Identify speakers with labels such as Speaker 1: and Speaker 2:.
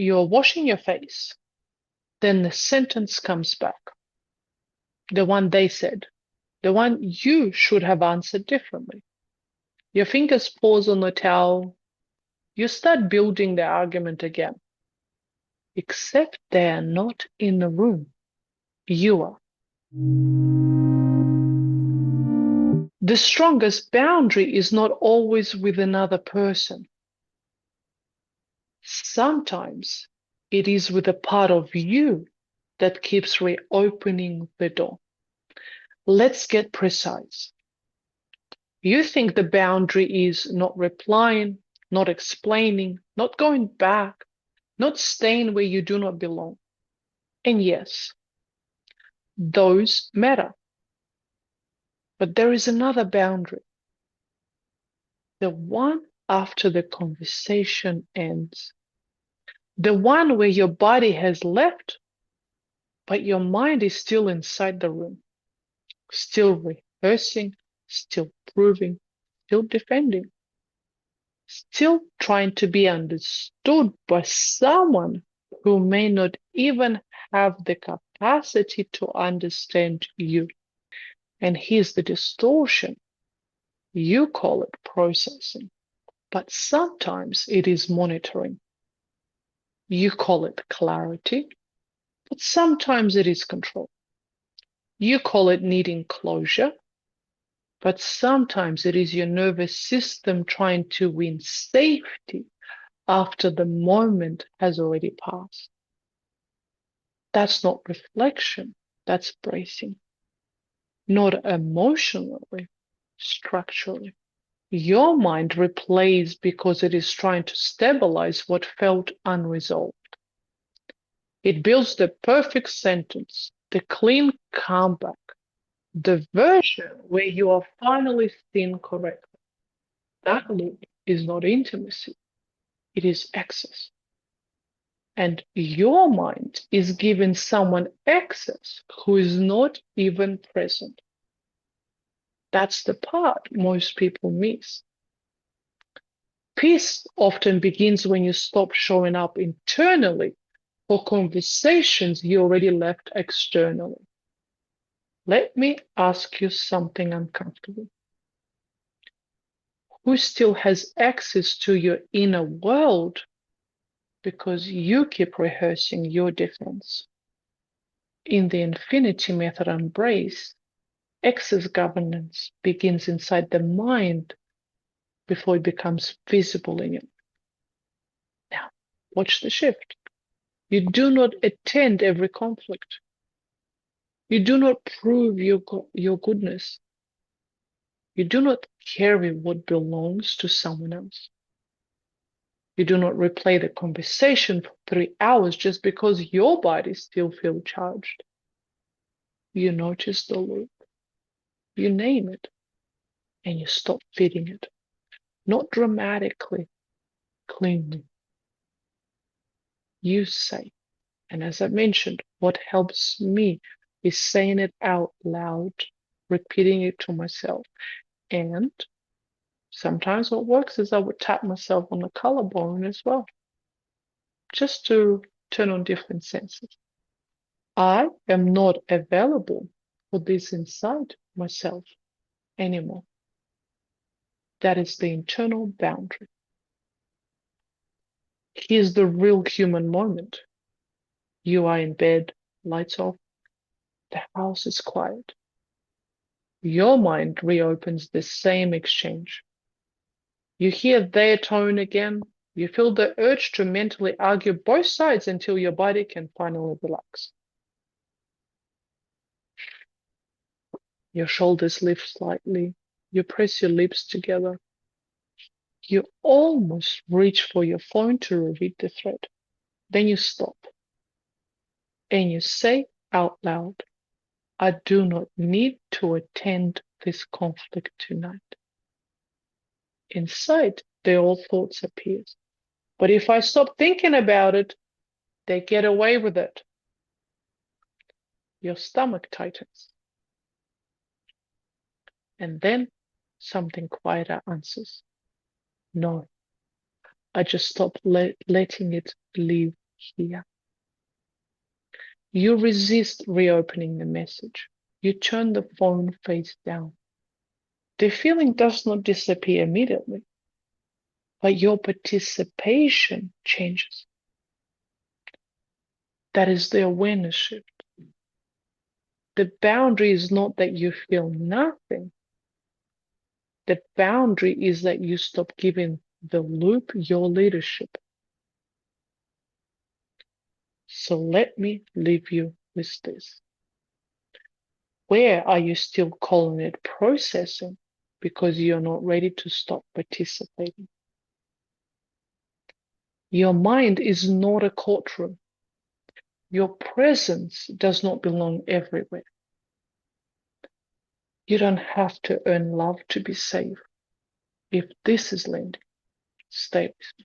Speaker 1: you're washing your face, then the sentence comes back. The one they said, the one you should have answered differently. Your fingers pause on the towel. You start building the argument again. Except they are not in the room. You are. The strongest boundary is not always with another person. Sometimes it is with a part of you that keeps reopening the door. Let's get precise. You think the boundary is not replying, not explaining, not going back, not staying where you do not belong. And yes, those matter. But there is another boundary. The one after the conversation ends. The one where your body has left, but your mind is still inside the room. Still rehearsing, still proving, still defending. Still trying to be understood by someone who may not even have the capacity to understand you. And here's the distortion. You call it processing, but sometimes it is monitoring. You call it clarity, but sometimes it is control. You call it needing closure, but sometimes it is your nervous system trying to win safety after the moment has already passed. That's not reflection, that's bracing. Not emotionally, structurally. Your mind replays because it is trying to stabilize what felt unresolved. It builds the perfect sentence, the clean comeback, the version where you are finally seen correctly. That loop is not intimacy, it is access. And your mind is giving someone access who is not even present. That's the part most people miss. Peace often begins when you stop showing up internally for conversations you already left externally. Let me ask you something uncomfortable. Who still has access to your inner world because you keep rehearsing your difference? In the infinity method Embrace, access governance begins inside the mind before it becomes visible in you. Now, watch the shift. You do not attend every conflict. You do not prove your goodness. You do not carry what belongs to someone else. You do not replay the conversation for 3 hours just because your body still feels charged. You notice the loop. You name it, and you stop feeding it. Not dramatically, cleanly. You say, and as I mentioned, what helps me is saying it out loud, repeating it to myself. And sometimes what works is I would tap myself on the collarbone as well, just to turn on different senses. I am not available for this inside myself anymore. That is the internal boundary. Here's the real human moment. You are in bed, lights off, the house is quiet. Your mind reopens the same exchange. You hear their tone again. You feel the urge to mentally argue both sides until your body can finally relax. Your shoulders lift slightly. You press your lips together. You almost reach for your phone to read the thread. Then you stop. And you say out loud, I do not need to attend this conflict tonight. Inside, the old thoughts appear. But if I stop thinking about it, they get away with it. Your stomach tightens. And then something quieter answers. No, I just stopped letting it live here. You resist reopening the message. You turn the phone face down. The feeling does not disappear immediately, but your participation changes. That is the awareness shift. The boundary is not that you feel nothing. The boundary is that you stop giving the loop your leadership. So let me leave you with this. Where are you still calling it processing because you're not ready to stop participating? Your mind is not a courtroom. Your presence does not belong everywhere. You don't have to earn love to be safe. If this is landing, stay with me.